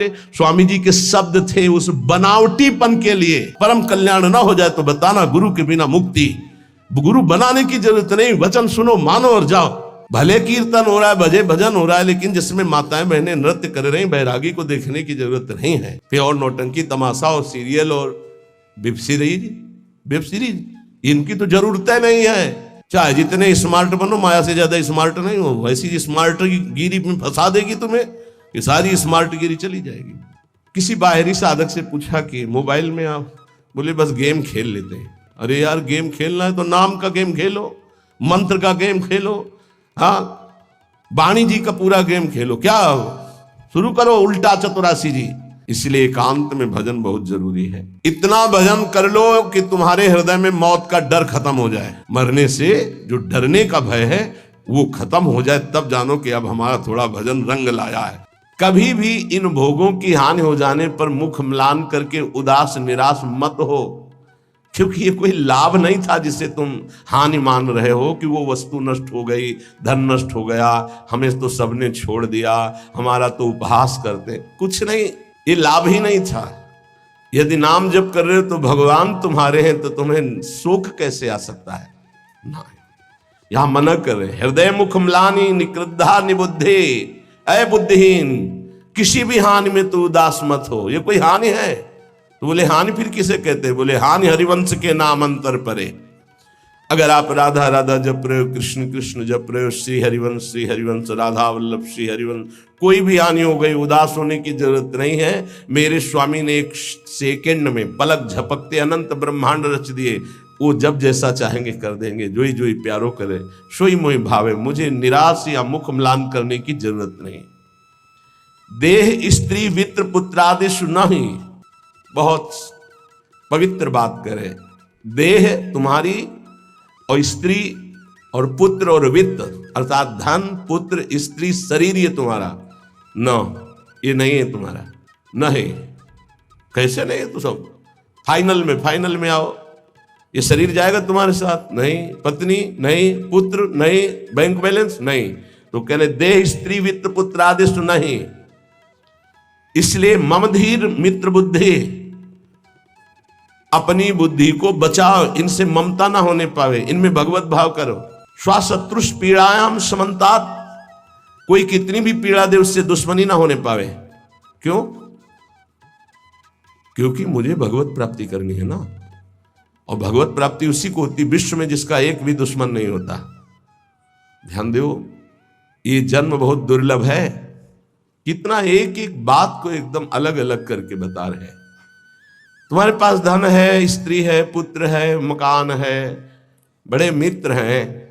स्वामी जी के शब्द थे उस बनावटीपन के लिए। परम कल्याण ना हो जाए तो बताना, गुरु के बिना मुक्ति। गुरु बनाने की जरूरत नहीं, वचन सुनो, मानो और जाओ। भले कीर्तन हो रहा है, भजे भजन हो रहा है, लेकिन जिसमें माताएं बहनें नृत्य कर रही, बैरागी को देखने की जरूरत नहीं है। फिर और नौटंकी तमाशा और सीरियल और वेब सीरीज इनकी तो जरूरत नहीं है। चाहे जितने स्मार्ट बनो, माया से ज्यादा स्मार्ट नहीं हो। वैसी स्मार्ट गिरी में फंसा देगी तुम्हें कि सारी स्मार्ट गिरी चली जाएगी। किसी बाहरी साधक से पूछा कि मोबाइल में आप, बोले बस गेम खेल लेते हैं। अरे यार, गेम खेलना है तो नाम का गेम खेलो, मंत्र का गेम खेलो, हाँ, वाणी जी का पूरा गेम खेलो। क्या शुरू करो उल्टा चतुरासी जी। इसलिए एकांत में भजन बहुत जरूरी है। इतना भजन कर लो कि तुम्हारे हृदय में मौत का डर खत्म हो जाए। मरने से जो डरने का भय है वो खत्म हो जाए, तब जानो कि अब हमारा थोड़ा भजन रंग लाया है। कभी भी इन भोगों की हानि हो जाने पर मुख म्लान करके उदास निराश मत हो, क्योंकि ये कोई लाभ नहीं था जिसे तुम हानि मान रहे हो कि वो वस्तु नष्ट हो गई, धन नष्ट हो गया, हमें तो सबने छोड़ दिया, हमारा तो उपहास करते। कुछ नहीं, ये लाभ ही नहीं था। यदि नाम जप कर रहे हो तो भगवान तुम्हारे हैं, तो तुम्हें सुख कैसे आ सकता है? नहीं, यहां मना कर रहे, हृदय मुख म्लानि निकृद्धा निबुद्धे। अय बुद्धिहीन, किसी भी हानि में तू उदास मत हो। ये कोई हानि है? तो बोले हानि फिर किसे कहते हैं? बोले हानि हरिवंश के नाम अंतर परे। अगर आप राधा राधा जप रहे हो, कृष्ण कृष्ण जप रहे हो, श्री हरिवंश राधा वल्लभ श्री हरिवंश, कोई भी हानि हो गई, उदास होने की जरूरत नहीं है। मेरे स्वामी ने एक सेकंड में पलक झपकते अनंत ब्रह्मांड रच दिए। वो जब जैसा चाहेंगे कर देंगे। जोई जोई प्यारो करे सोई मोई भावे। मुझे निराश या मुख म्लान करने की जरूरत नहीं। देह स्त्री वित्र पुत्रादिशु नहीं। बहुत पवित्र बात करे। देह तुम्हारी और स्त्री और पुत्र और वित्त अर्थात धन पुत्र स्त्री शरीर ये तुम्हारा न, ये नहीं है तुम्हारा, न है। कैसे नहीं है? तो सब फाइनल में आओ। ये शरीर जाएगा तुम्हारे साथ? नहीं। पत्नी नहीं, पुत्र नहीं, बैंक बैलेंस नहीं। तो कह रहे देह स्त्री वित्त पुत्र आदिश नहीं। इसलिए मम धीर मित्र बुद्धि, अपनी बुद्धि को बचाओ, इनसे ममता ना होने पावे, इनमें भगवत भाव करो। स्वशत्रुष पीड़ायाम समन्तात, कोई कितनी भी पीड़ा दे उससे दुश्मनी ना होने पावे। क्यों? क्योंकि मुझे भगवत प्राप्ति करनी है ना। और भगवत प्राप्ति उसी को होती विश्व में जिसका एक भी दुश्मन नहीं होता। ध्यान दो, ये जन्म बहुत दुर्लभ है। कितना एक एक बात को एकदम अलग अलग करके बता रहे हैं। तुम्हारे पास धन है, स्त्री है, पुत्र है, मकान है, बड़े मित्र हैं,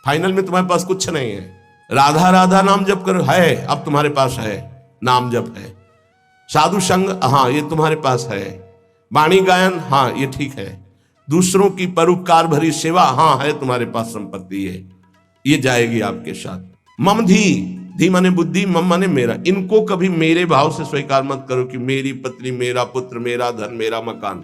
फाइनल में तुम्हारे पास कुछ नहीं है। राधा राधा नाम जप करो, है, अब तुम्हारे पास है, नाम जप है। साधु संग, हाँ ये तुम्हारे पास है। वाणी गायन, हाँ ये ठीक है। दूसरों की परोपकार भरी सेवा, हाँ है तुम्हारे पास संपत्ति है, ये जाएगी आपके साथ। मम धी माने बुद्धि, मम माने मेरा। इनको कभी मेरे भाव से स्वीकार मत करो कि मेरी पत्नी, मेरा पुत्र, मेरा धन, मेरा मकान।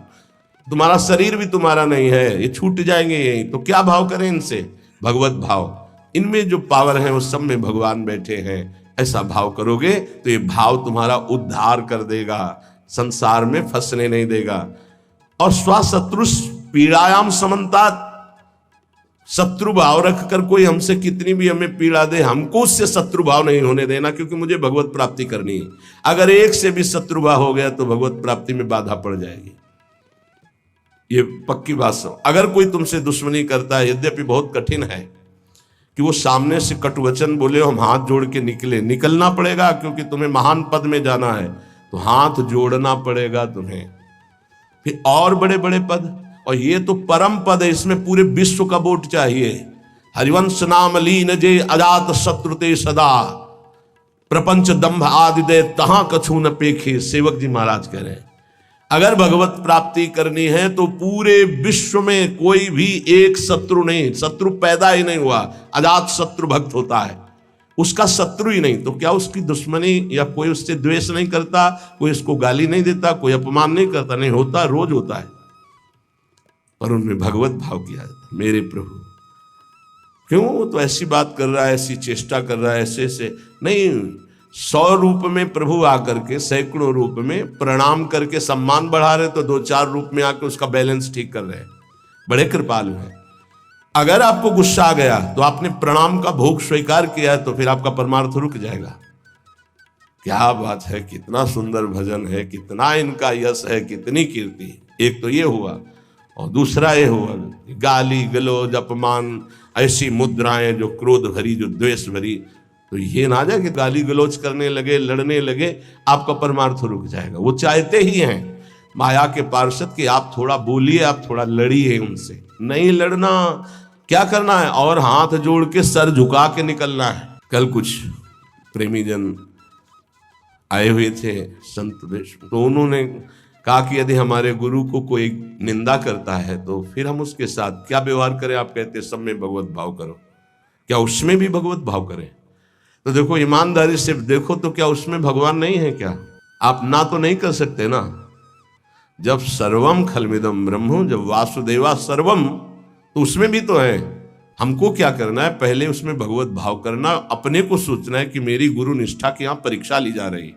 तुम्हारा शरीर भी तुम्हारा नहीं है, ये छूट जाएंगे यही। तो क्या भाव करें इनसे? भगवत भाव। इनमें जो पावर है उस सब में भगवान बैठे हैं, ऐसा भाव करोगे तो ये भाव तुम्हारा उद्धार कर देगा, संसार में फंसने नहीं देगा। और स्वशत्रुष पीड़ायाम समन्तात, शत्रु भाव रखकर कोई हमसे कितनी भी हमें पीड़ा दे, हमको उससे शत्रु भाव नहीं होने देना, क्योंकि मुझे भगवत प्राप्ति करनी है। अगर एक से भी शत्रु भाव हो गया तो भगवत प्राप्ति में बाधा पड़ जाएगी। ये पक्की बात सब। अगर कोई तुमसे दुश्मनी करता है, यद्यपि बहुत कठिन है कि वो सामने से कटुवचन बोले, हम हाथ जोड़ के निकलना पड़ेगा, क्योंकि तुम्हें महान पद में जाना है, तो हाथ जोड़ना पड़ेगा तुम्हें। फिर और बड़े बड़े पद, और ये तो परम पद है, इसमें पूरे विश्व का वोट चाहिए। हरिवंश नाम लीन जे अजात शत्रुते सदा, प्रपंच दंभ आदि दे तहां कछु न पेखे। सेवक जी महाराज कह रहे हैं, अगर भगवत प्राप्ति करनी है तो पूरे विश्व में कोई भी एक शत्रु नहीं, शत्रु पैदा ही नहीं हुआ। अजात शत्रु भक्त होता है, उसका शत्रु ही नहीं, तो क्या उसकी दुश्मनी या कोई उससे द्वेष नहीं करता, कोई उसको गाली नहीं देता, कोई अपमान नहीं करता? नहीं होता, रोज होता है। पर उनमें भगवत भाव किया जाता, मेरे प्रभु क्यों वो तो ऐसी बात कर रहा है, ऐसी चेष्टा कर रहा है, ऐसे नहीं। 100 रूप में प्रभु आकर के सैकड़ों रूप में प्रणाम करके सम्मान बढ़ा रहे, तो 2-4 रूप में आकर उसका बैलेंस ठीक कर रहे हैं। बड़े कृपालु हैं। अगर आपको गुस्सा आ गया तो आपने प्रणाम का भोग स्वीकार किया है, तो फिर आपका परमार्थ रुक जाएगा। क्या बात है, कितना सुंदर भजन है, कितना इनका यश है, कितनी कीर्ति। एक तो ये हुआ, और दूसरा ये हुआ गाली गलौज अपमान, ऐसी मुद्राएं जो क्रोध भरी, जो द्वेष भरी। तो ये ना जाए कि गाली गलौज करने लगे, लड़ने लगे, आपका परमार्थ रुक जाएगा। वो चाहते ही हैं माया के पार्षद कि आप थोड़ा बोलिए, आप थोड़ा लड़िए उनसे। नहीं लड़ना, क्या करना है, और हाथ जोड़ के सर झुका के निकलना है। कल कुछ प्रेमी जन आए हुए थे संत वेश, तो उन्होंने कहा कि यदि हमारे गुरु को कोई निंदा करता है तो फिर हम उसके साथ क्या व्यवहार करें। आप कहते सब में भगवत भाव करो, क्या उसमें भी भगवत भाव करें? तो देखो, ईमानदारी से देखो तो क्या उसमें भगवान नहीं है क्या? आप ना तो नहीं कर सकते ना। जब सर्वम खलमिदम ब्रह्म, जब वासुदेवा सर्वम, तो उसमें भी तो है। हमको क्या करना है, पहले उसमें भगवत भाव करना। अपने को सोचना है कि मेरी गुरु निष्ठा की यहाँ परीक्षा ली जा रही,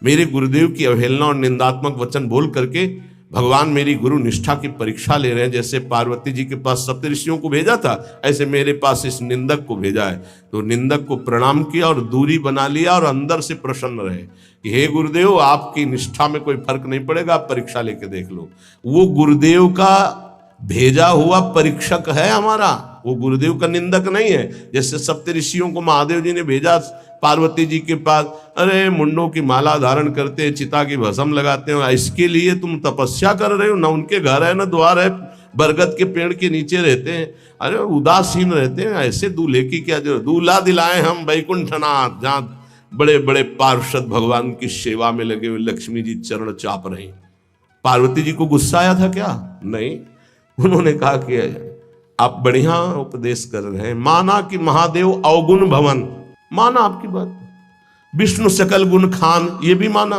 मेरे गुरुदेव की अवहेलना और निंदात्मक वचन बोल करके भगवान मेरी गुरु निष्ठा की परीक्षा ले रहे हैं। जैसे पार्वती जी के पास सप्तऋषियों को भेजा था, ऐसे मेरे पास इस निंदक को भेजा है। तो निंदक को प्रणाम किया और दूरी बना लिया, और अंदर से प्रसन्न रहे कि हे गुरुदेव, आपकी निष्ठा में कोई फर्क नहीं पड़ेगा, आप परीक्षा लेके देख लो। वो गुरुदेव का भेजा हुआ परीक्षक है हमारा, वो गुरुदेव का निंदक नहीं है। जैसे सप्तऋषियों को महादेव जी ने भेजा पार्वती जी के पास, अरे मुंडों की माला धारण करते हैं, चिता की भस्म लगाते हो, इसके लिए तुम तपस्या कर रहे हो? ना उनके घर है ना द्वार है, बरगद के पेड़ के नीचे रहते हैं, अरे उदासीन रहते हैं। ऐसे दूल्हे की क्या जरूरत? दूल्हा दिलाए हम वैकुंठनाथ, जहाँ बड़े बड़े पार्षद भगवान की सेवा में लगे हुए लक्ष्मी जी चरण चाप रही। पार्वती जी को गुस्सा आया था क्या? नहीं, उन्होंने कहा कि आप बढ़िया उपदेश कर रहे हैं, माना कि महादेव अवगुण भवन, माना आपकी बात, विष्णु सकल गुण खान, ये भी माना,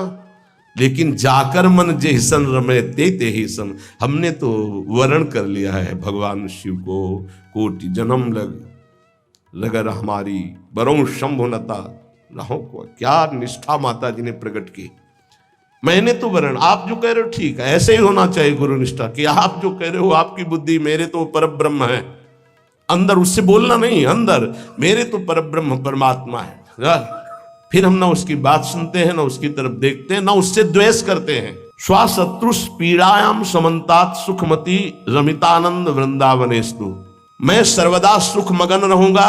लेकिन जाकर मन जैसन रमे ते ही सन। हमने तो वर्ण कर लिया है भगवान शिव को, कोटि जन्म लगर हमारी बरों शंभुनता रहो को। क्या निष्ठा माता जी ने प्रकट की। मैंने तो वर्ण, आप जो कह रहे हो ठीक है, ऐसे ही होना चाहिए गुरु निष्ठा कि आप जो कह रहे हो आपकी बुद्धि, मेरे तो परब्रह्म है अंदर, उससे बोलना नहीं, अंदर मेरे तो परब्रह्म परमात्मा है। फिर हम ना उसकी बात सुनते हैं, ना उसकी तरफ देखते हैं, ना उससे द्वेष करते हैं। स्वाशत्रुष पीड़ायाम समन्तात सुखमती रमितानंद वृंदावनेस्तु। मैं सर्वदा सुख मगन रहूंगा,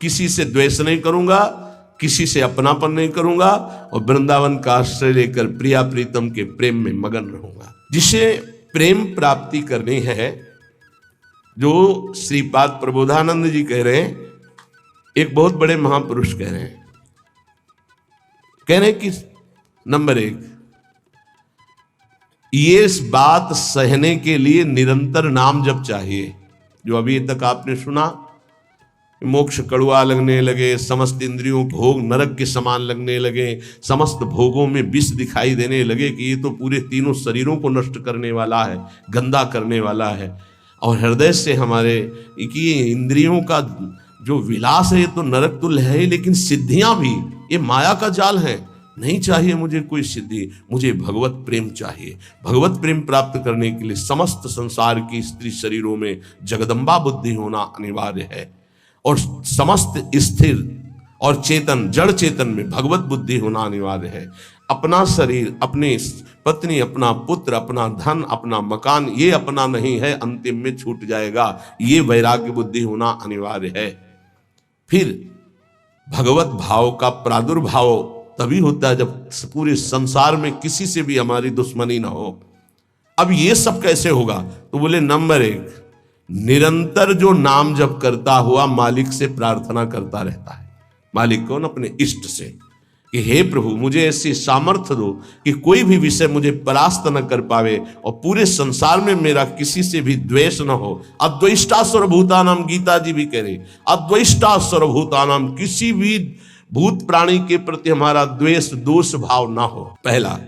किसी से द्वेष नहीं करूंगा, किसी से अपनापन नहीं करूंगा, और वृंदावन का आश्रय लेकर प्रिया प्रीतम के प्रेम में मगन रहूंगा। जिसे प्रेम प्राप्ति करनी है, जो श्रीपाद प्रबोधानंद जी कह रहे हैं, एक बहुत बड़े महापुरुष कह रहे हैं कि नंबर 1, ये इस बात सहने के लिए निरंतर नाम जप चाहिए। जो अभी तक आपने सुना, मोक्ष कड़वा लगने लगे, समस्त इंद्रियों भोग नरक के समान लगने लगे, समस्त भोगों में विष दिखाई देने लगे कि ये तो पूरे तीनों शरीरों को नष्ट करने वाला है, गंदा करने वाला है। और हृदय से हमारे कि इंद्रियों का जो विलास है ये तो नरक तुल्य है, लेकिन सिद्धियां भी ये माया का जाल है। नहीं चाहिए मुझे कोई सिद्धि, मुझे भगवत प्रेम चाहिए। भगवत प्रेम प्राप्त करने के लिए समस्त संसार की स्त्री शरीरों में जगदम्बा बुद्धि होना अनिवार्य है, और समस्त स्थिर और चेतन जड़ चेतन में भगवत बुद्धि होना अनिवार्य है। अपना शरीर, अपनी पत्नी, अपना पुत्र, अपना धन, अपना मकान, ये अपना नहीं है, अंतिम में छूट जाएगा। ये वैराग्य बुद्धि होना अनिवार्य है। फिर भगवत भाव का प्रादुर्भाव तभी होता है जब पूरे संसार में किसी से भी हमारी दुश्मनी ना हो। अब ये सब कैसे होगा? तो बोले नंबर 1, निरंतर जो नाम जप करता हुआ मालिक से प्रार्थना करता रहता है। मालिक कौन? अपने इष्ट से, कि हे प्रभु मुझे ऐसी सामर्थ्य दो कि कोई भी विषय मुझे परास्त न कर पावे, और पूरे संसार में मेरा किसी से भी द्वेष न हो। अद्वेष्टा सर्वभूतानाम, गीता जी भी कह रही, अद्वेष्टा सर्वभूतानाम, किसी भी भूत प्राणी के प्रति हमारा द्वेष दोष भाव ना हो। पहला,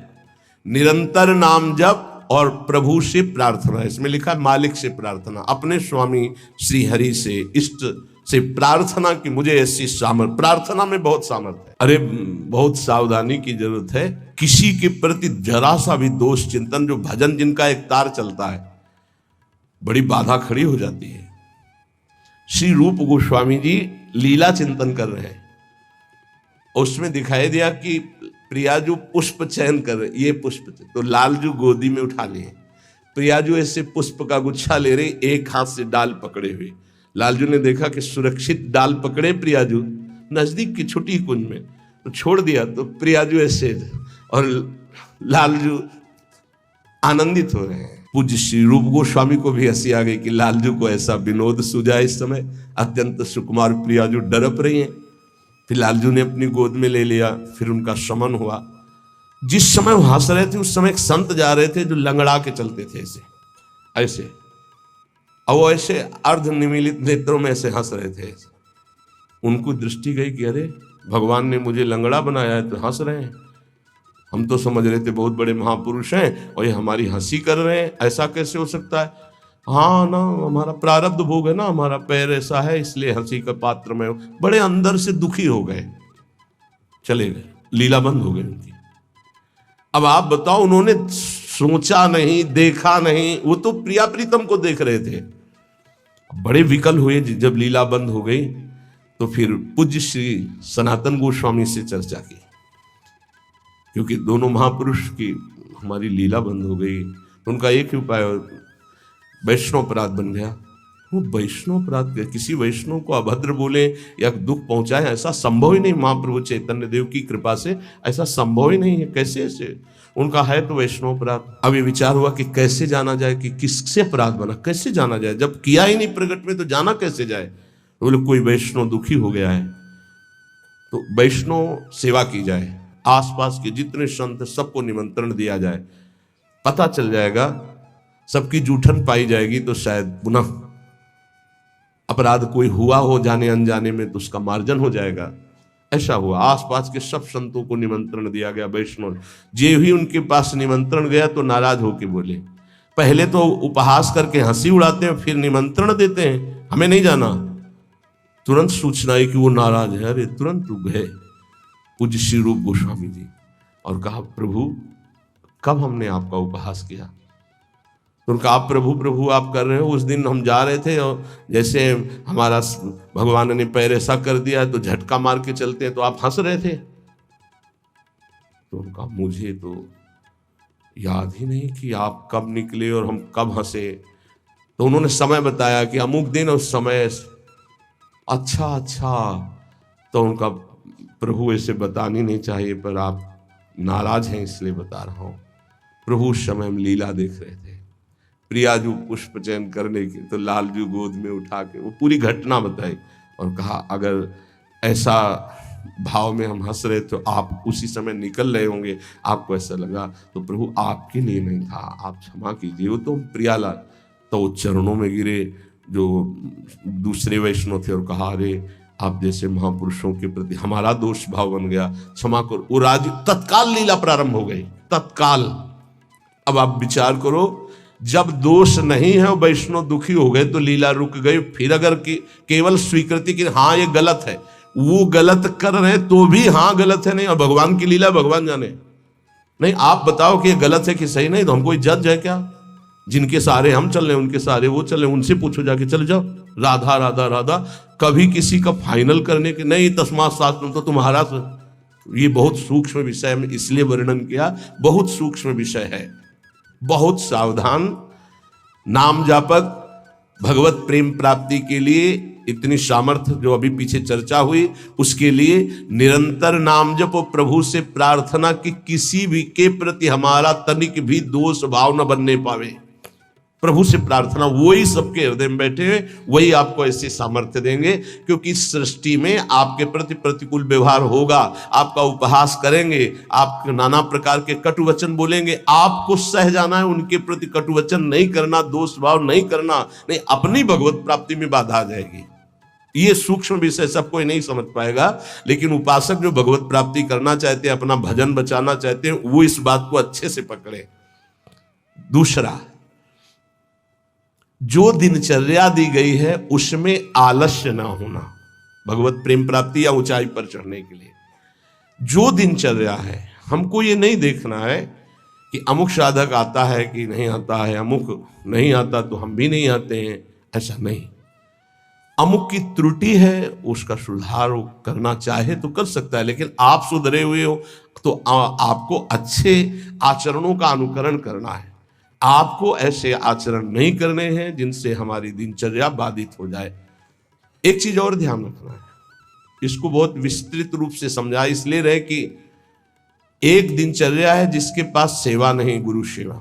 निरंतर नाम जप और प्रभु से प्रार्थना। इसमें लिखा है मालिक से प्रार्थना, अपने स्वामी श्री हरि से, इष्ट से प्रार्थना की मुझे ऐसी सामर्थ, प्रार्थना में बहुत सामर्थ है। अरे बहुत सावधानी की जरूरत है। किसी के प्रति जरा सा भी दोष चिंतन, जो भजन जिनका एक तार चलता है, बड़ी बाधा खड़ी हो जाती है। श्री रूप गोस्वामी जी लीला चिंतन कर रहे हैं, उसमें दिखाई दिया कि प्रियाजू पुष्प चयन कर रहे, ये पुष्प तो लालजू गोदी में उठा लिए, प्रियाजू ऐसे पुष्प का गुच्छा ले रहे, एक हाथ से डाल पकड़े हुए। लालजू ने देखा कि सुरक्षित डाल पकड़े प्रियाजू नजदीक की छुट्टी कुंज में, तो छोड़ दिया, तो प्रियाजू ऐसे और लालजू आनंदित हो रहे हैं। पूज्य श्री रूप गोस्वामी को भी हंसी आ गई कि लालजू को ऐसा विनोद सूझा। इस समय अत्यंत सुकुमार प्रियाजू डरप रही हैं। फिर लालजू ने अपनी गोद में ले लिया, फिर उनका शमन हुआ। जिस समय वो हंस रहे थे उस समय एक संत जा रहे थे जो लंगड़ा के चलते थे ऐसे ऐसे, और वो ऐसे अर्ध निमीलित नेत्रों में ऐसे हंस रहे थे। उनको दृष्टि गई कि अरे भगवान ने मुझे लंगड़ा बनाया है तो हंस रहे हैं, हम तो समझ रहे थे बहुत बड़े महापुरुष हैं और ये हमारी हंसी कर रहे हैं, ऐसा कैसे हो सकता है। हाँ ना, हमारा प्रारब्ध भोग है ना, हमारा पैर ऐसा है इसलिए हंसी का पात्र में। बड़े अंदर से दुखी हो गए, चले गए, लीला बंद हो गई उनकी। अब आप बताओ, उन्होंने सोचा नहीं, देखा नहीं, वो तो प्रिया प्रीतम को देख रहे थे। बड़े विकल हुए जब लीला बंद हो गई, तो फिर पूज्य श्री सनातन गोस्वामी से चर्चा की, क्योंकि दोनों महापुरुष की हमारी लीला बंद हो गई। उनका एक ही उपाय, वैष्णव अपराध बन गया। वो वैष्णव अपराध, किसी वैष्णव को अभद्र बोले या दुख पहुंचाए, ऐसा संभव ही नहीं। महाप्रभु चैतन्य देव की कृपा से ऐसा संभव ही नहीं है। कैसे ऐसे उनका है तो वैष्णव अपराध। अब ये विचार हुआ कि कैसे जाना जाए, कि किससे अपराध बना, कैसे जाना जाए, जब किया ही नहीं प्रकट में तो जाना कैसे जाए। तो बोले कोई वैष्णव दुखी हो गया है तो वैष्णव सेवा की जाए, आसपास के जितने संत सबको निमंत्रण दिया जाए, पता चल जाएगा, सबकी जूठन पाई जाएगी तो शायद पुनः अपराध कोई हुआ हो जाने अनजाने में तो उसका मार्जन हो जाएगा। ऐसा हुआ, आसपास के सब संतों को निमंत्रण दिया गया। वैष्णव जे ही उनके पास निमंत्रण गया तो नाराज होके बोले, पहले तो उपहास करके हंसी उड़ाते हैं, फिर निमंत्रण देते हैं, हमें नहीं जाना। तुरंत सूचना है कि वो नाराज है। अरे तुरंत रुक गए पूज्य श्री रूप गोस्वामी जी और कहा, प्रभु कब हमने आपका उपहास किया। तो उनका आप प्रभु प्रभु आप कर रहे हो, उस दिन हम जा रहे थे और जैसे हमारा भगवान ने पैर ऐसा कर दिया तो झटका मार के चलते हैं तो आप हंस रहे थे। तो उनका मुझे तो याद ही नहीं कि आप कब निकले और हम कब हंसे। तो उन्होंने समय बताया कि अमुक दिन उस समय। अच्छा, तो उनका प्रभु ऐसे बतानी नहीं चाहिए, पर आप नाराज हैं इसलिए बता रहा हूं। प्रभु उस समय हम लीला देख रहे थे, प्रियाजू पुष्प चयन करने की, तो लालजू गोद में उठा के वो पूरी घटना बताई और कहा, अगर ऐसा भाव में हम हंस रहे तो आप उसी समय निकल रहे होंगे, आपको ऐसा लगा तो प्रभु आपके लिए नहीं था, आप क्षमा कीजिए। वो तो प्रियालाल तो वो चरणों में गिरे जो दूसरे वैष्णव थे और कहा, अरे आप जैसे महापुरुषों के प्रति हमारा दोष भाव बन गया, क्षमा करो। वो तत्काल लीला प्रारंभ हो गई, तत्काल। अब आप विचार करो, जब दोष नहीं है वैष्णव दुखी हो गए तो लीला रुक गई। फिर अगर केवल स्वीकृति की हाँ ये गलत है, वो गलत कर रहे तो भी हाँ गलत है, नहीं, और भगवान की लीला भगवान जाने। नहीं, आप बताओ कि ये गलत है कि सही, नहीं तो हम कोई जज है क्या। जिनके सारे हम चल रहे उनके सारे वो चल रहे, उनसे पूछो जाके, चल जाओ राधा राधा राधा। कभी किसी का फाइनल करने के नहीं, तस्मात् शास्त्रम तो तुम्हारा। ये बहुत सूक्ष्म विषय में इसलिए वर्णन किया, बहुत सूक्ष्म विषय है, बहुत सावधान। नाम जापक भगवत प्रेम प्राप्ति के लिए इतनी सामर्थ्य जो अभी पीछे चर्चा हुई, उसके लिए निरंतर नाम जप और प्रभु से प्रार्थना कि किसी भी के प्रति हमारा तनिक भी दोष भाव न बनने पावे। प्रभु से प्रार्थना, वही सबके हृदय में बैठे हुए, वही आपको ऐसे सामर्थ्य देंगे। क्योंकि इस सृष्टि में आपके प्रति प्रतिकूल व्यवहार होगा, आपका उपहास करेंगे, आप नाना प्रकार के कटु वचन बोलेंगे, आपको सह जाना है, उनके प्रति कटु वचन नहीं करना, दोष भाव नहीं करना, नहीं अपनी भगवत प्राप्ति में बाधा आ जाएगी। ये सूक्ष्म विषय सब कोई नहीं समझ पाएगा, लेकिन उपासक जो भगवत प्राप्ति करना चाहते हैं, अपना भजन बचाना चाहते हैं, वो इस बात को अच्छे से पकड़े। दूसरा, जो दिनचर्या दी गई है उसमें आलस्य ना होना, भगवत प्रेम प्राप्ति या ऊंचाई पर चढ़ने के लिए जो दिनचर्या है, हमको ये नहीं देखना है कि अमुक साधक आता है कि नहीं आता है, अमुक नहीं आता तो हम भी नहीं आते हैं, ऐसा नहीं। अमुक की त्रुटि है, उसका सुधार करना चाहे तो कर सकता है, लेकिन आप सुधरे हुए हो तो आपको अच्छे आचरणों का अनुकरण करना है। आपको ऐसे आचरण नहीं करने हैं जिनसे हमारी दिनचर्या बाधित हो जाए। एक चीज और ध्यान रखना है, इसको बहुत विस्तृत रूप से समझा इसलिए रहे कि एक दिनचर्या है जिसके पास सेवा नहीं, गुरु सेवा,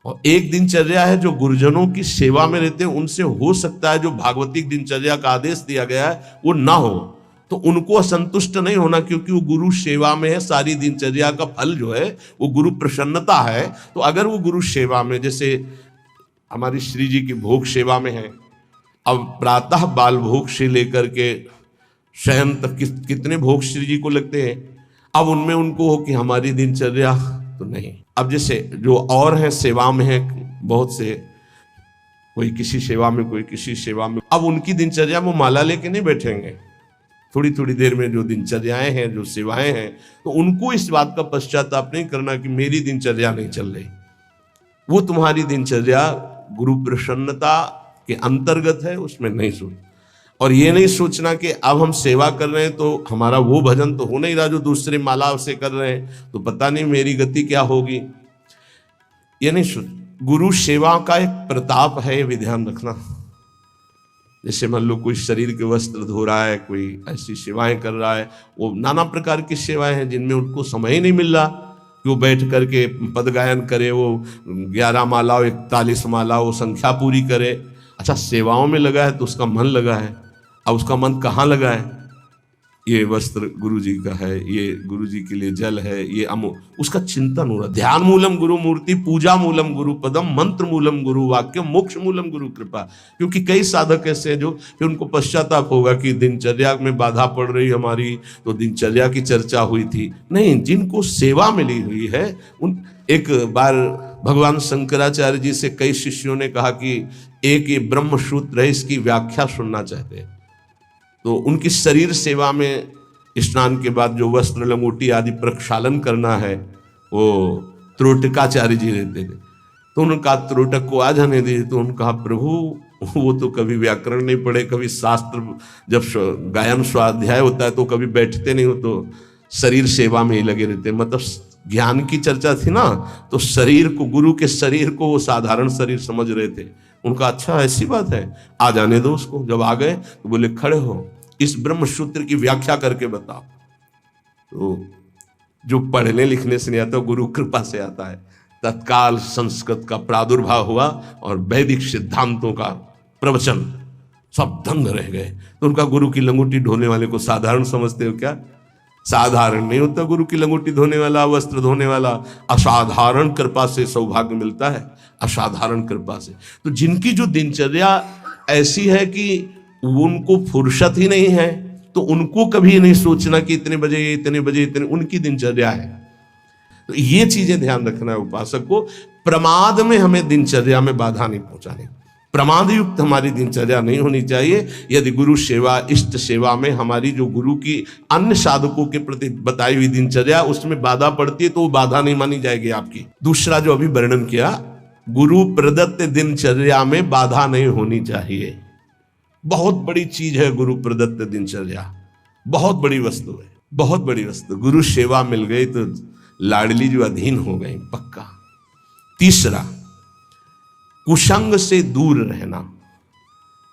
और एक दिनचर्या है जो गुरुजनों की सेवा में रहते हैं। उनसे हो सकता है जो भागवतिक दिनचर्या का आदेश दिया गया है वो ना हो, तो उनको असंतुष्ट नहीं होना, क्योंकि वो गुरु सेवा में है। सारी दिनचर्या का फल जो है वो गुरु प्रसन्नता है। तो अगर वो गुरु सेवा में, जैसे हमारी श्री जी की भोग सेवा में है, अब प्रातः बाल भोग से लेकर के शयन तक कितने भोग श्री जी को लगते हैं, अब उनमें उनको हो कि हमारी दिनचर्या तो नहीं। अब जैसे जो और हैं सेवा में है, बहुत से, कोई किसी सेवा में कोई किसी सेवा में, अब उनकी दिनचर्या वो माला लेके नहीं बैठेंगे। थोड़ी थोड़ी देर में जो दिनचर्याएं हैं, जो सेवाएं हैं, तो उनको इस बात का पश्चाताप नहीं करना कि मेरी दिनचर्या नहीं चल रही। वो तुम्हारी दिनचर्या गुरु प्रसन्नता के अंतर्गत है, उसमें नहीं सोच। और ये नहीं सोचना कि अब हम सेवा कर रहे हैं तो हमारा वो भजन तो हो नहीं रहा जो दूसरे माला से कर रहे हैं, तो पता नहीं मेरी गति क्या होगी। ये नहीं सोच। गुरु सेवा का एक प्रताप है, ये भी ध्यान रखना। जैसे मान लो कोई शरीर के वस्त्र धो रहा है, कोई ऐसी सेवाएं कर रहा है, वो नाना प्रकार की सेवाएं हैं जिनमें उनको समय ही नहीं मिल रहा कि वो बैठ करके पद गायन करे, वो 11 माला 41 माला वो संख्या पूरी करे। अच्छा, सेवाओं में लगा है तो उसका मन लगा है, अब उसका मन कहाँ लगा है? ये वस्त्र गुरु जी का है, ये गुरु जी के लिए जल है, ये उसका चिंतन हो रहा। ध्यान मूलम गुरु मूर्ति, पूजा मूलम गुरु पदम, मंत्र मूलम गुरु वाक्य, मोक्ष मूलम गुरु कृपा। क्योंकि कई साधक ऐसे हैं जो फिर उनको पश्चाताप होगा कि दिनचर्या में बाधा पड़ रही हमारी, तो दिनचर्या की चर्चा हुई थी। नहीं, जिनको सेवा मिली हुई है उन। एक बार भगवान शंकराचार्य जी से कई शिष्यों ने कहा कि एक ये ब्रह्म सूत्र है, इसकी व्याख्या सुनना चाहते हैं। तो उनकी शरीर सेवा में स्नान के बाद जो वस्त्र लंगोटी आदि प्रक्षालन करना है, वो त्रोटकाचार्य जी रहते थे। तो उनका त्रोटक को आ जाने दिए। तो उन्होंने कहा, प्रभु वो तो कभी व्याकरण नहीं पढ़े, कभी शास्त्र, जब गायन स्वाध्याय होता है तो कभी बैठते नहीं हो, तो शरीर सेवा में ही लगे रहते। मतलब ज्ञान की चर्चा थी ना, तो शरीर को, गुरु के शरीर को वो साधारण शरीर समझ रहे थे। उनका अच्छा ऐसी बात है, आ जाने दो उसको। जब आ गए तो बोले, खड़े हो, इस ब्रह्म सूत्र की व्याख्या करके बताओ। तो जो पढ़ने लिखने से नहीं आता, गुरु कृपा से आता है। तत्काल संस्कृत का प्रादुर्भाव हुआ और वैदिक सिद्धांतों का प्रवचन, सब दंग रह गए। तो उनका, गुरु की लंगोटी ढोने वाले को साधारण समझते हो क्या? साधारण नहीं होता गुरु की लंगोटी धोने वाला, वस्त्र धोने वाला। असाधारण कृपा से सौभाग्य मिलता है, असाधारण कृपा से। तो जिनकी जो दिनचर्या ऐसी है कि उनको फुर्सत ही नहीं है, तो उनको कभी नहीं सोचना कि इतने बजे इतने बजे इतने, उनकी दिनचर्या है। तो ये चीजें ध्यान रखना है उपासक को। प्रमाद में हमें दिनचर्या में बाधा नहीं पहुंचानी, प्रमाद युक्त हमारी दिनचर्या नहीं होनी चाहिए। यदि गुरु सेवा, इष्ट सेवा में हमारी जो गुरु की अन्य साधकों के प्रति बताई हुई दिनचर्या, उसमें बाधा पड़ती है तो वो बाधा नहीं मानी जाएगी आपकी। दूसरा जो अभी वर्णन किया, गुरु प्रदत्त दिनचर्या में बाधा नहीं होनी चाहिए। बहुत बड़ी चीज है गुरु प्रदत्त दिनचर्या, बहुत बड़ी वस्तु है, बहुत बड़ी वस्तु। गुरु सेवा मिल गई तो लाडली जो अधीन हो गई पक्का। तीसरा, कुसंग से दूर रहना,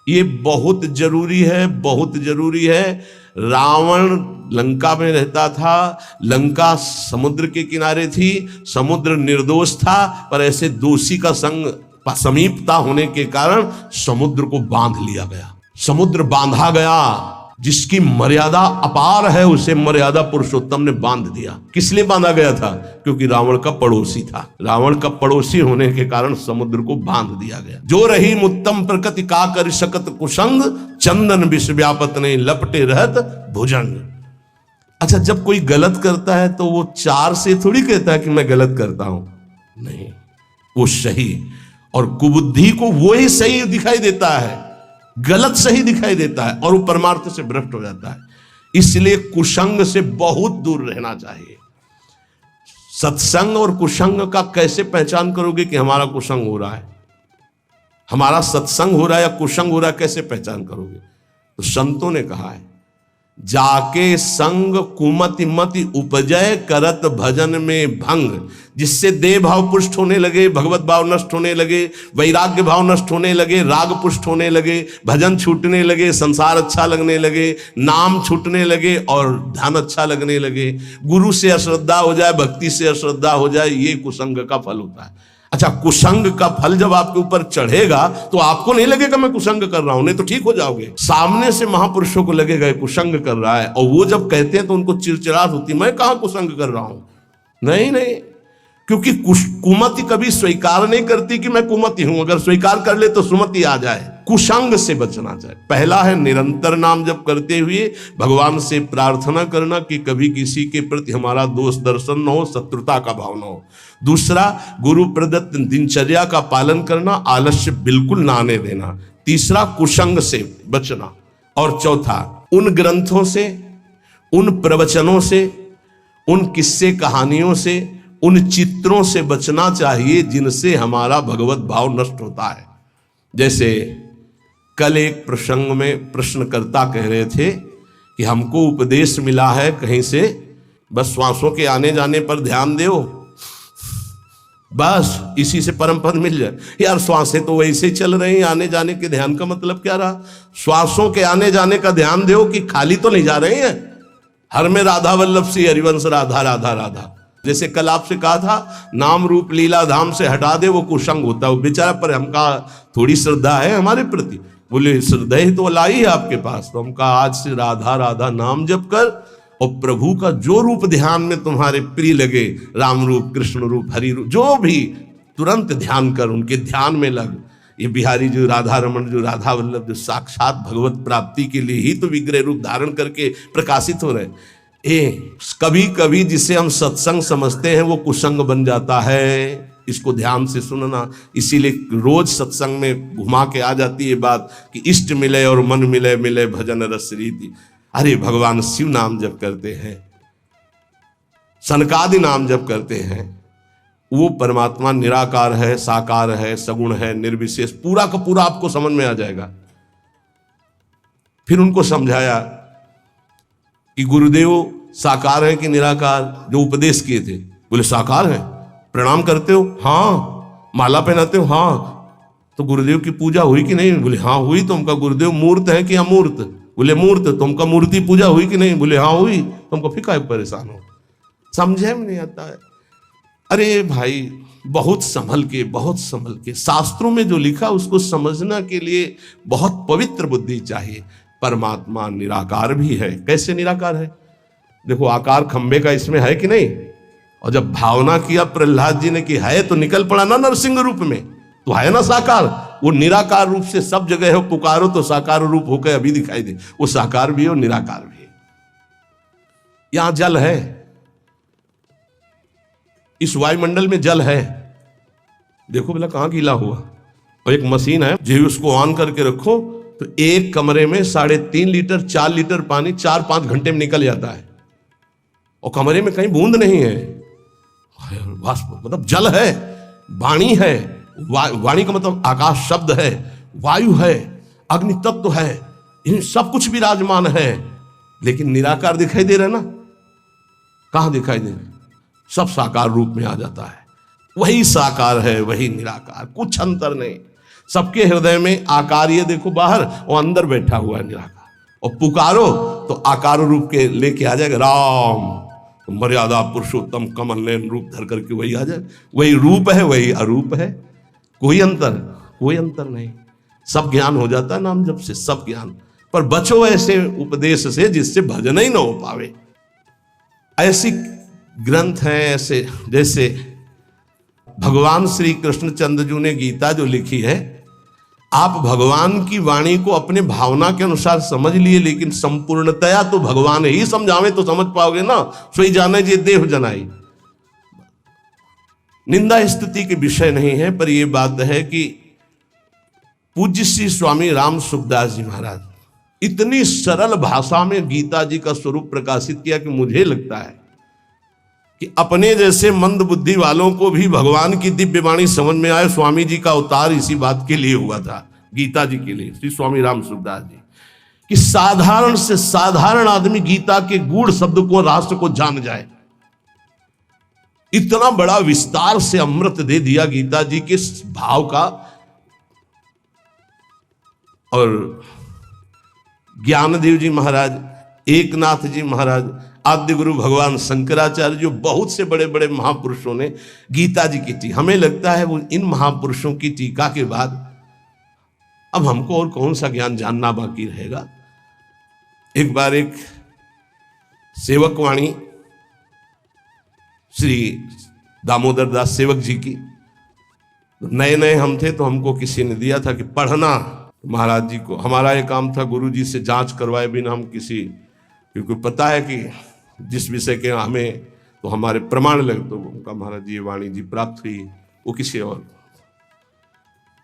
ये बहुत जरूरी है, बहुत जरूरी है। रावण लंका में रहता था, लंका समुद्र के किनारे थी, समुद्र निर्दोष था, पर ऐसे दोषी का संग समीपता होने के कारण समुद्र को बांध लिया गया। समुद्र बांधा गया, जिसकी मर्यादा अपार है उसे मर्यादा पुरुषोत्तम ने बांध दिया। किस लिए बांधा गया था? क्योंकि रावण का पड़ोसी था। रावण का पड़ोसी होने के कारण समुद्र को बांध दिया गया। जो रही उत्तम प्रकृति का कर सकत कुसंग, चंदन विष व्यापत नहीं लपटे रहत भुजंग। अच्छा, जब कोई गलत करता है तो वो चार से थोड़ी कहता है कि मैं गलत करता हूं, नहीं, वो सही। और कुबुद्धि को वो ही सही दिखाई देता है, गलत सही दिखाई देता है, और वो परमार्थ से भ्रष्ट हो जाता है। इसलिए कुसंग से बहुत दूर रहना चाहिए। सत्संग और कुसंग का कैसे पहचान करोगे कि हमारा कुसंग हो रहा है, हमारा सत्संग हो रहा है या कुसंग हो रहा है, कैसे पहचान करोगे? तो संतों ने कहा है, जाके संग कुमति मति उपजय करत भजन में भंग, जिससे देह भाव पुष्ट होने लगे, भगवत भाव नष्ट होने लगे, वैराग्य भाव नष्ट होने लगे, राग पुष्ट होने लगे, भजन छूटने लगे, संसार अच्छा लगने लगे, नाम छूटने लगे और ध्यान अच्छा लगने लगे। गुरु से अश्रद्धा हो जाए, भक्ति से अश्रद्धा हो जाए, ये कुसंग का फल होता है। अच्छा, कुसंग का फल जब आपके ऊपर चढ़ेगा तो आपको नहीं लगेगा मैं कुसंग कर रहा हूं, नहीं तो ठीक हो जाओगे। सामने से महापुरुषों को लगेगा कुसंग कर रहा है, और वो जब कहते हैं तो उनको चिड़चिड़ाहट होती, मैं कहां कुसंग कर रहा हूं। नहीं नहीं, क्योंकि कुमति कभी स्वीकार नहीं करती कि मैं कुमति हूं, अगर स्वीकार कर ले तो सुमति आ जाए। कुसंग से बचना चाहिए। पहला है निरंतर नाम जप करते हुए भगवान से प्रार्थना करना कि कभी किसी के प्रति हमारा दोष दर्शन न हो, शत्रुता का भाव न हो। दूसरा, गुरु प्रदत्त दिनचर्या का पालन करना, आलस्य बिल्कुल ना आने देना। तीसरा, कुसंग से बचना। और चौथा, उन ग्रंथों से, उन प्रवचनों से, उन किस्से कहानियों से, उन चित्रों से बचना चाहिए जिनसे हमारा भगवत भाव नष्ट होता है। जैसे कल एक प्रसंग में प्रश्नकर्ता कह रहे थे कि हमको उपदेश मिला है कहीं से, बस श्वासों के आने जाने पर ध्यान दो, बस इसी से परम पद मिल जाए। यार श्वासें तो वैसे ही चल रही हैं, आने जाने के ध्यान का मतलब क्या रहा? श्वासों के आने जाने का ध्यान दो कि खाली तो नहीं जा रहे हैं। हर में राधा वल्लभ सी हरिवंश राधा राधा राधा। जैसे कल आपसे कहा था, नाम रूप लीला धाम से हटा दे वो कुसंग होता है। वो बेचारा पर हमका थोड़ी श्रद्धा है हमारे प्रति, बोले श्रद्धा ही तो लाई है आपके पास, तो हमका आज से राधा राधा नाम जप कर, और प्रभु का जो रूप ध्यान में तुम्हारे प्रिय लगे, राम रूप, कृष्ण रूप, हरि रूप, जो भी, तुरंत ध्यान कर, उनके ध्यान में लग। ये बिहारी जो राधा रमन, जो राधा वल्लभ, जो साक्षात भगवत प्राप्ति के लिए ही तो विग्रह रूप धारण करके प्रकाशित हो रहे। कभी कभी जिसे हम सत्संग समझते हैं वो कुसंग बन जाता है। इसको ध्यान से सुनना। इसीलिए रोज सत्संग में घुमा के आ जाती है बात कि इष्ट मिले और मन मिले, मिले भजन रस रीति। अरे भगवान शिव नाम जप करते हैं, सनकादि नाम जप करते हैं, वो परमात्मा निराकार है, साकार है, सगुण है, निर्विशेष, पूरा का पूरा आपको समझ में आ जाएगा। फिर उनको समझाया कि गुरुदेव साकार है कि निराकार, जो उपदेश किए थे। बोले साकार है। प्रणाम करते हो? हाँ। माला पहनाते हो? हाँ। तो गुरुदेव की पूजा हुई कि नहीं? बोले हाँ हुई। तो उनका गुरुदेव मूर्त है कि अमूर्त? बोले मूर्त। तो उनका मूर्ति पूजा हुई कि नहीं? बोले हाँ हुई। तो हमको फिर काहे परेशान हो? समझे में नहीं आता है। अरे भाई, बहुत संभल के, बहुत संभल के, शास्त्रों में जो लिखा उसको समझना के लिए बहुत पवित्र बुद्धि चाहिए। परमात्मा निराकार भी है। कैसे निराकार है? देखो, आकार खंबे का इसमें है कि नहीं? और जब भावना किया प्रहलाद जी ने कि है, तो निकल पड़ा ना नरसिंह रूप में, तो है ना साकार। वो निराकार रूप से सब जगह हो, पुकारो तो साकार रूप होकर अभी दिखाई दे। वो साकार भी है और निराकार भी है। यहां जल है, इस वायुमंडल में जल है। देखो भला कहां गीला हुआ। और एक मशीन है, जो उसको ऑन करके रखो तो एक कमरे में 3.5 लीटर 4 लीटर पानी 4-5 घंटे में निकल जाता है, और कमरे में कहीं बूंद नहीं है। मतलब जल है, वाणी है, वाणी का मतलब आकाश शब्द है, वायु है, अग्नि तत्व है, इन सब कुछ विराजमान है, लेकिन निराकार दिखाई दे रहा है ना? कहां दिखाई दे रहा? सब साकार रूप में आ जाता है। वही साकार है, वही निराकार, कुछ अंतर नहीं। सबके हृदय में आकार, ये देखो बाहर, और अंदर बैठा हुआ है निराकार। और पुकारो तो आकार रूप के लेके आ जाएगा। राम, तो मर्यादा पुरुषोत्तम कमल नयन रूप धर करके वही आ जाए। वही रूप है, वही अरूप है, कोई अंतर नहीं। सब ज्ञान हो जाता है नाम जप से, सब ज्ञान। पर बचो ऐसे उपदेश से जिससे भजन ही ना हो पावे। ऐसी ग्रंथ हैं ऐसे, जैसे भगवान श्री कृष्णचंद्र जी ने गीता जो लिखी है, आप भगवान की वाणी को अपने भावना के अनुसार समझ लिए, लेकिन संपूर्णतया तो भगवान ही समझावे तो समझ पाओगे ना। सोई जाने जे देह जनाई। निंदा स्तुति के विषय नहीं है, पर यह बात है कि पूज्य श्री स्वामी राम सुखदास जी महाराज इतनी सरल भाषा में गीता जी का स्वरूप प्रकाशित किया कि मुझे लगता है कि अपने जैसे मंद बुद्धि वालों को भी भगवान की दिव्य वाणी समझ में आए। स्वामी जी का अवतार इसी बात के लिए हुआ था, गीता जी के लिए, श्री स्वामी राम सुखदास जी, कि साधारण से साधारण आदमी गीता के गूढ़ शब्द को, राष्ट्र को जान जाए। इतना बड़ा विस्तार से अमृत दे दिया गीता जी के भाव का। और ज्ञानदेव जी महाराज, एकनाथ जी महाराज, आद्य गुरु भगवान शंकराचार्य, जो बहुत से बड़े बड़े महापुरुषों ने गीता जी की टीका, हमें लगता है वो इन महापुरुषों की टीका के बाद अब हमको और कौन सा ज्ञान जानना बाकी रहेगा। एक बार एक सेवक वाणी श्री दामोदर दास सेवक जी की, नए नए हम थे तो हमको किसी ने दिया था कि पढ़ना महाराज जी को। हमारा ये काम था गुरु जी से जांच करवाए बिना हम किसी, क्योंकि पता है कि जिस विषय के हमें तो हमारे प्रमाण लगे, तो उनका महाराज जी ये वाणी जी प्राप्त हुई, वो किसी और।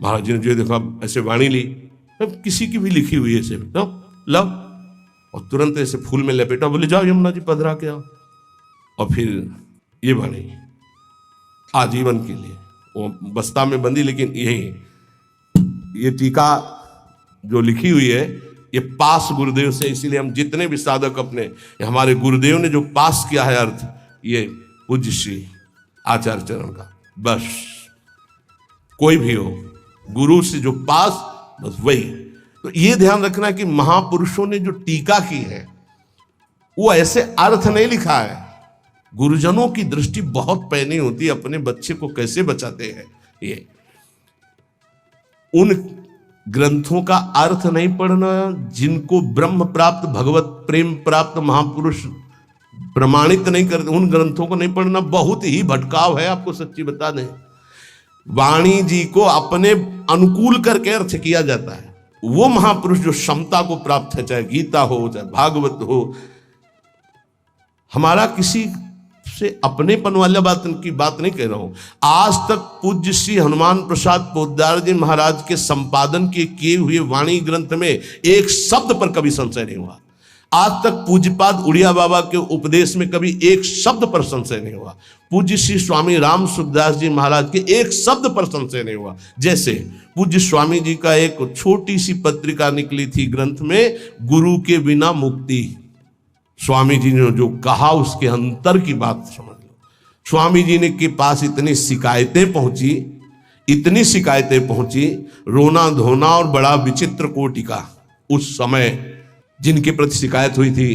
महाराज जी ने जो देखा ऐसे वाणी ली, किसी की भी लिखी हुई है ऐसे, लो, और तुरंत ऐसे फूल में लपेटा, बोले जाओ यमुना जी पधरा के आओ। और फिर ये वाणी आजीवन के लिए वो बस्ता में बंदी, लेकिन ये टीका जो लिखी हुई है ये पास गुरुदेव से, इसीलिए हम जितने भी साधक अपने, हमारे गुरुदेव ने जो पास किया है अर्थ, ये पूज्य श्री आचार्य चरण का, बस कोई भी हो गुरु से जो पास, बस वही। तो ये ध्यान रखना कि महापुरुषों ने जो टीका की है वो ऐसे अर्थ नहीं लिखा है। गुरुजनों की दृष्टि बहुत पैनी होती है, अपने बच्चे को कैसे बचाते हैं। ये उन ग्रंथों का अर्थ नहीं पढ़ना जिनको ब्रह्म प्राप्त, भगवत प्रेम प्राप्त महापुरुष प्रमाणित नहीं करते, उन ग्रंथों को नहीं पढ़ना बहुत ही भटकाव है। आपको सच्ची बता दें, वाणी जी को अपने अनुकूल करके अर्थ किया जाता है। वो महापुरुष जो क्षमता को प्राप्त है, चाहे गीता हो चाहे भागवत हो, हमारा किसी से अपनेपन वाला बात की बात नहीं कह रहा हूं। आज तक पूज्य श्री हनुमान प्रसाद पोद्दार जी महाराज के संपादन के किए हुए वाणी ग्रंथ में एक शब्द पर कभी संशय नहीं हुआ। आज तक पूज्यपाद उड़िया बाबा के उपदेश में कभी एक शब्द पर संशय नहीं हुआ। पूज्य श्री स्वामी राम सुखदास जी महाराज के एक शब्द पर संशय नहीं हुआ। जैसे पूज्य स्वामी जी का एक छोटी सी पत्रिका निकली थी ग्रंथ में, गुरु के बिना मुक्ति, स्वामी जी ने जो कहा उसके अंतर की बात समझ लो। स्वामी जी ने के पास इतनी शिकायतें पहुंची, रोना धोना और बड़ा विचित्र कोटि का उस समय जिनके प्रति शिकायत हुई थी,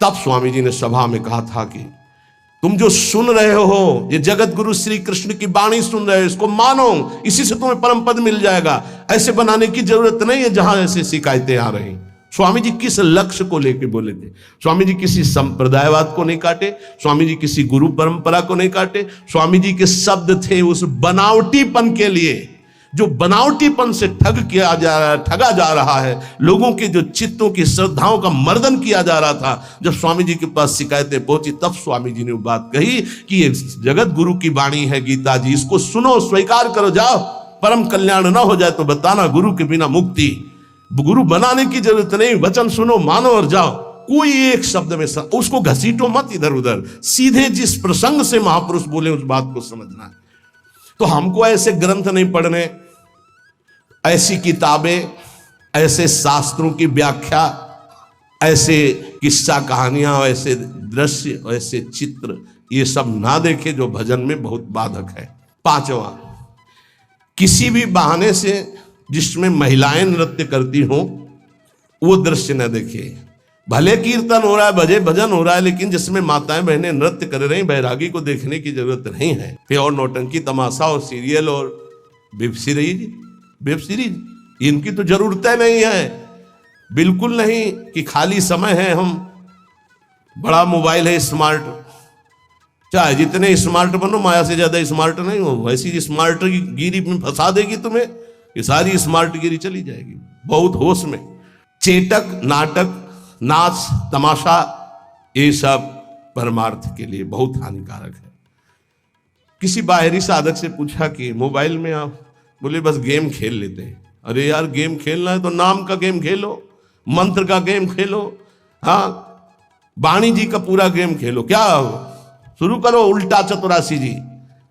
तब स्वामी जी ने सभा में कहा था कि तुम जो सुन रहे हो, ये जगत गुरु श्री कृष्ण की वाणी सुन रहे हो, इसको मानो, इसी से तुम्हें परम पद मिल जाएगा। ऐसे बनाने की जरूरत नहीं है जहां ऐसे शिकायतें आ रही। स्वामी जी किस लक्ष्य को लेकर बोले थे? स्वामी जी किसी संप्रदायवाद को नहीं काटे, स्वामी जी किसी गुरु परंपरा को नहीं काटे। स्वामी जी के शब्द थे उस बनावटीपन के लिए, जो बनावटीपन से ठगा जा रहा है, लोगों के जो चित्तों की श्रद्धाओं का मर्दन किया जा रहा था। जब स्वामी जी के पास शिकायतें पहुंची, तब स्वामी जी ने वो बात कही कि ये जगत गुरु की वाणी है गीता जी, इसको सुनो, स्वीकार करो, जाओ, परम कल्याण ना हो जाए तो बताना, गुरु के बिना मुक्ति। गुरु बनाने की जरूरत नहीं, वचन सुनो, मानो और जाओ। कोई एक शब्द में उसको घसीटो मत इधर उधर, सीधे जिस प्रसंग से महापुरुष बोले उस बात को समझना है। तो हमको ऐसे ग्रंथ नहीं पढ़ने, ऐसी किताबें, ऐसे शास्त्रों की व्याख्या, ऐसे किस्सा कहानियां, ऐसे दृश्य, ऐसे चित्र, ये सब ना देखे जो भजन में बहुत बाधक है। पांचवा, किसी भी बहाने से जिसमें महिलाएं नृत्य करती हो वो दृश्य न देखे। भले कीर्तन हो रहा है, भजे भजन हो रहा है, लेकिन जिसमें माताएं बहनें नृत्य कर रही, बैरागी को देखने की जरूरत नहीं है। फिर और नौटंकी तमाशा और सीरियल और वेब सीरीज इनकी तो जरूरतें नहीं है, बिल्कुल नहीं। कि खाली समय है, हम बड़ा मोबाइल है स्मार्ट, चाहे जितने स्मार्ट बनो, माया से ज्यादा स्मार्ट नहीं हो, वैसी स्मार्ट गिरी में फंसा देगी तुम्हें, ये सारी स्मार्ट गिरी चली जाएगी। बहुत होश में चेटक, नाटक, नाच, तमाशा, ये सब परमार्थ के लिए बहुत हानिकारक है। किसी बाहरी साधक से पूछा कि मोबाइल में आप, बोले बस गेम खेल लेते हैं। अरे यार, गेम खेलना है तो नाम का गेम खेलो, मंत्र का गेम खेलो, हाँ, वाणी जी का पूरा गेम खेलो। क्या शुरू करो उल्टा चतुरासी जी,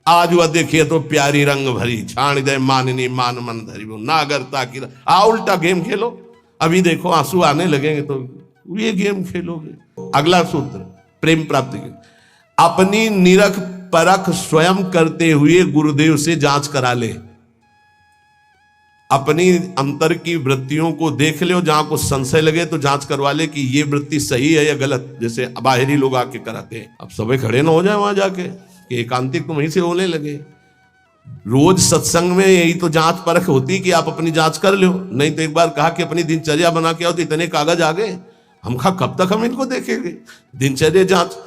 आज वह देखिए तो प्यारी रंग भरी, छाण दे माननी मान मन धरी, वो नागरता की उल्टा गेम खेलो। अभी देखो आंसू आने लगेंगे तो ये गेम खेलोगे। अगला सूत्र प्रेम प्राप्ति के, अपनी निरख परख स्वयं करते हुए गुरुदेव से जांच करा ले। अपनी अंतर की वृत्तियों को देख ले, जहां कुछ संशय लगे तो जांच करवा ले कि ये वृत्ति सही है या गलत। जैसे बाहरी लोग आके कराते हैं, अब सबे खड़े ना हो जाए वहां जाके कि एकांतिक तुम वहीं से होने लगे। रोज सत्संग में यही तो जांच परख होती कि आप अपनी जांच कर लो। नहीं तो एक बार कहा कि अपनी दिनचर्या बना के आओ, तो इतने कागज आ गए, हम कहा कब तक हम इनको देखेंगे। दिनचर्या जांच,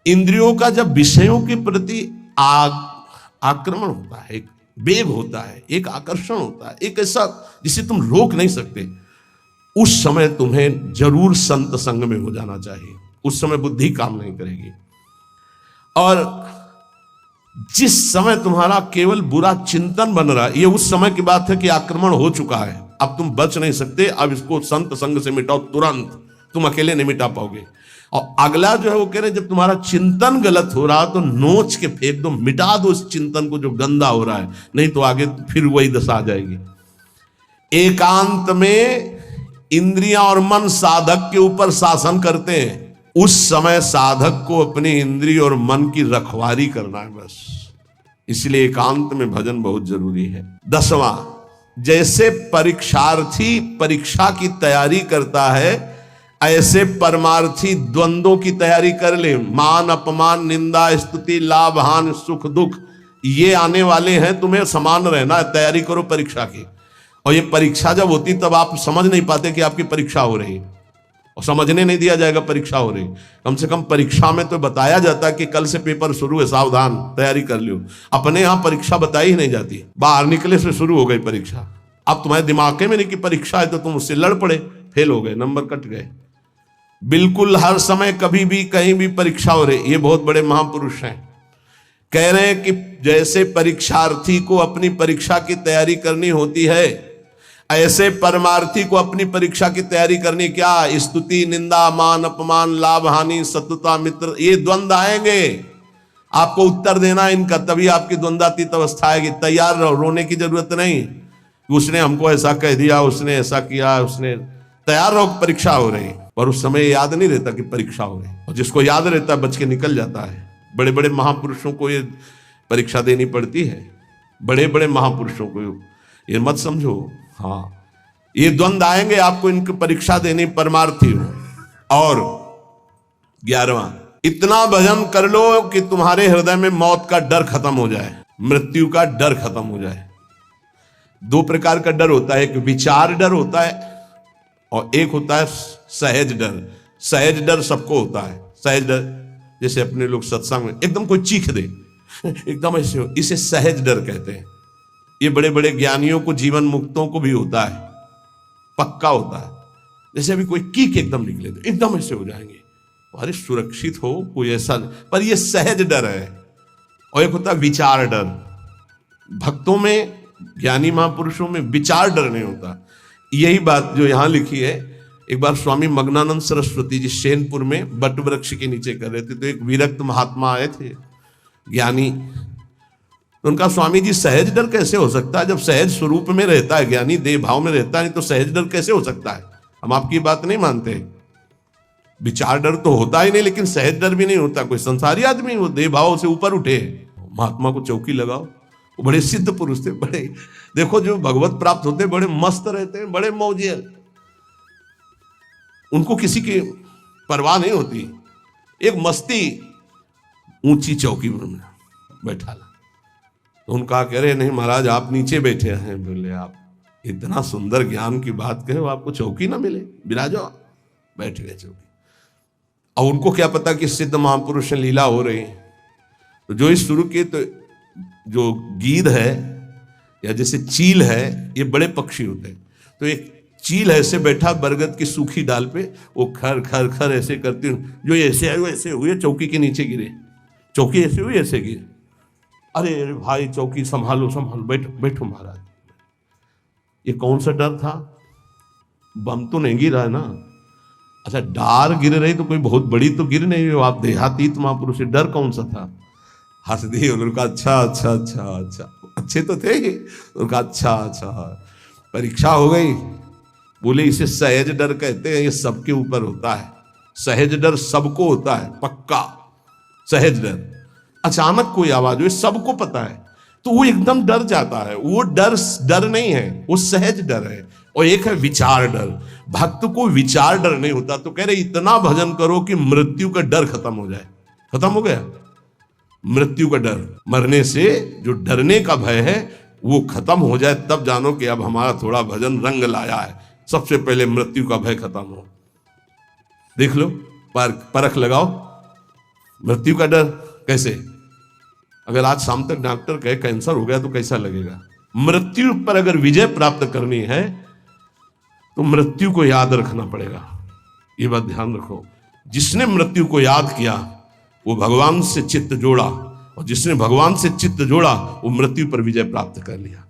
इंद्रियों का जब विषयों के प्रति आक्रमण होता है, एक वेग होता है, एक आकर्षण होता है, एक ऐसा जिसे तुम रोक नहीं सकते, उस समय तुम्हें जरूर संत संग में हो जाना चाहिए। उस समय बुद्धि काम नहीं करेगी। और जिस समय तुम्हारा केवल बुरा चिंतन बन रहा है, ये उस समय की बात है कि आक्रमण हो चुका है, अब तुम बच नहीं सकते। अब इसको संत संग से मिटाओ तुरंत, तुम अकेले नहीं मिटा पाओगे। और अगला जो है वो कह रहे जब तुम्हारा चिंतन गलत हो रहा तो नोच के फेंक दो, मिटा दो उस चिंतन को जो गंदा हो रहा है, नहीं तो आगे फिर वही दशा आ जाएगी। एकांत में इंद्रियां और मन साधक के ऊपर शासन करते हैं, उस समय साधक को अपनी इंद्रिय और मन की रखवाली करना है बस। इसलिए एकांत में भजन बहुत जरूरी है। 10वां, जैसे परीक्षार्थी परीक्षा की तैयारी करता है, ऐसे परमार्थी द्वंद्वों की तैयारी कर ले। मान अपमान, निंदा स्तुति, लाभ हानि, सुख दुख, ये आने वाले हैं, तुम्हें समान रहना है। तैयारी करो परीक्षा की। और ये परीक्षा जब होती तब आप समझ नहीं पाते कि आपकी परीक्षा हो रही, और समझने नहीं दिया जाएगा परीक्षा हो रही। कम से कम परीक्षा में तो बताया जाता है कि कल से पेपर शुरू है, सावधान, तैयारी कर लियो। अपने यहां परीक्षा बताई ही नहीं जाती, बाहर निकले से शुरू हो गई परीक्षा। अब तुम्हारे दिमाग में नहीं कि परीक्षा है, तो तुम उससे लड़ पड़े, फेल हो गए, नंबर कट गए। बिल्कुल हर समय कभी भी कहीं भी परीक्षा हो रही। ये बहुत बड़े महापुरुष हैं, कह रहे हैं कि जैसे परीक्षार्थी को अपनी परीक्षा की तैयारी करनी होती है, ऐसे परमार्थी को अपनी परीक्षा की तैयारी करनी। क्या? स्तुति, निंदा, मान अपमान, लाभ हानि, शत्रुता, मित्र, ये द्वंद्व आएंगे, आपको उत्तर देना इनका, तभी आपकी द्वंद्वातीत अवस्था आएगी। तैयार रहो, रोने की जरूरत नहीं, उसने हमको ऐसा कह दिया, उसने ऐसा किया, उसने। तैयार रहो, परीक्षा हो रही। और उस समय याद नहीं रहता कि परीक्षा हो रही, और जिसको याद रहता है बच के निकल जाता है। बड़े बड़े महापुरुषों को ये परीक्षा देनी पड़ती है, बड़े बड़े महापुरुषों को, ये मत समझो। हाँ, ये द्वंद्व आएंगे, आपको इनकी परीक्षा देनी, परमार्थी हो। और 11वां, इतना भजन कर लो कि तुम्हारे हृदय में मौत का डर खत्म हो जाए, मृत्यु का डर खत्म हो जाए। 2 प्रकार का डर होता है, एक विचार डर होता है और एक होता है सहज डर। सहज डर सबको होता है। सहज डर जैसे अपने लोग सत्संग में एकदम कोई चीख दे, एकदम ऐसे हो, इसे सहज डर कहते हैं। ये बड़े बड़े ज्ञानियों को, जीवन मुक्तों को भी होता है, पक्का होता है। जैसे अभी कोई कीक एकदम निकले तो एकदम ऐसे हो जाएंगे, अरे सुरक्षित हो, कोई ऐसा, पर ये सहज डर है। और एक होता है विचार डर। भक्तों में, ज्ञानी महापुरुषों में विचार डर नहीं होता। यही बात जो यहां लिखी है, एक बार स्वामी मग्नानंद सरस्वती जी शेनपुर में बट वृक्ष के नीचे कर रहे थे, तो एक विरक्त महात्मा आए थे, ज्ञानी। तो उनका, स्वामी जी सहज डर कैसे हो सकता है? जब सहज स्वरूप में रहता है ज्ञानी, देह भाव में रहता है, तो सहज डर कैसे हो सकता है? हम आपकी बात नहीं मानते। विचार डर तो होता ही नहीं, लेकिन सहज डर भी नहीं होता। कोई संसारी आदमी वो देह भाव से ऊपर उठे, महात्मा को चौकी लगाओ। वो बड़े सिद्ध पुरुष थे, बड़े, देखो जो भगवत प्राप्त होते बड़े मस्त रहते हैं, बड़े मौजे, उनको किसी की परवाह नहीं होती। एक मस्ती, ऊंची चौकी में बैठा ला, तो उनका कह रहे नहीं महाराज आप नीचे बैठे हैं। बोले आप इतना सुंदर ज्ञान की बात कहे, आपको चौकी ना मिले, बिराजो। बैठ गए चौकी। और उनको क्या पता कि सिद्ध महापुरुष लीला हो रही है। तो जो इस शुरू किए, तो जो गीद है या जैसे चील है, ये बड़े पक्षी होते हैं, तो एक चील ऐसे बैठा बरगद की सूखी डाल पे, वो खर खर खर ऐसे करती, जो ऐसे आए वो ऐसे हुए, चौकी के नीचे गिरे, चौकी ऐसे हुई ऐसे गिरे। अरे अरे भाई चौकी संभालो संभालो, बैठो बैठो महाराज। ये कौन सा डर था? बम तो नहीं गिरा है ना। अच्छा डार गिर रही तो कोई बहुत बड़ी तो गिर नहीं हो, आप देहातीत महापुरुष, डर कौन सा था? हंस दिए उनका, अच्छा अच्छा अच्छा अच्छा, अच्छे तो थे ही। उनका अच्छा अच्छा, परीक्षा हो गई। बोले इसे सहज डर कहते हैं, ये सबके ऊपर होता है। सहज डर सबको होता है, पक्का सहज डर। अचानक कोई आवाज हुई, सबको पता है, तो वो एकदम डर जाता है। वो डर नहीं है, वो सहज डर है। और एक है विचार डर। भक्त को विचार डर नहीं होता, तो कह रहे इतना भजन करो कि मृत्यु का डर खत्म हो जाए। खत्म हो गया मृत्यु का डर, मरने से जो डरने का भय है वो खत्म हो जाए, तब जानो कि अब हमारा थोड़ा भजन रंग लाया है। सबसे पहले मृत्यु का भय खत्म हो। देख लो, परख लगाओ मृत्यु का डर कैसे। अगर आज शाम तक डॉक्टर कहे कैंसर हो गया तो कैसा लगेगा? मृत्यु पर अगर विजय प्राप्त करनी है तो मृत्यु को याद रखना पड़ेगा। ये बात ध्यान रखो, जिसने मृत्यु को याद किया वो भगवान से चित्त जोड़ा, और जिसने भगवान से चित्त जोड़ा वो मृत्यु पर विजय प्राप्त कर लिया।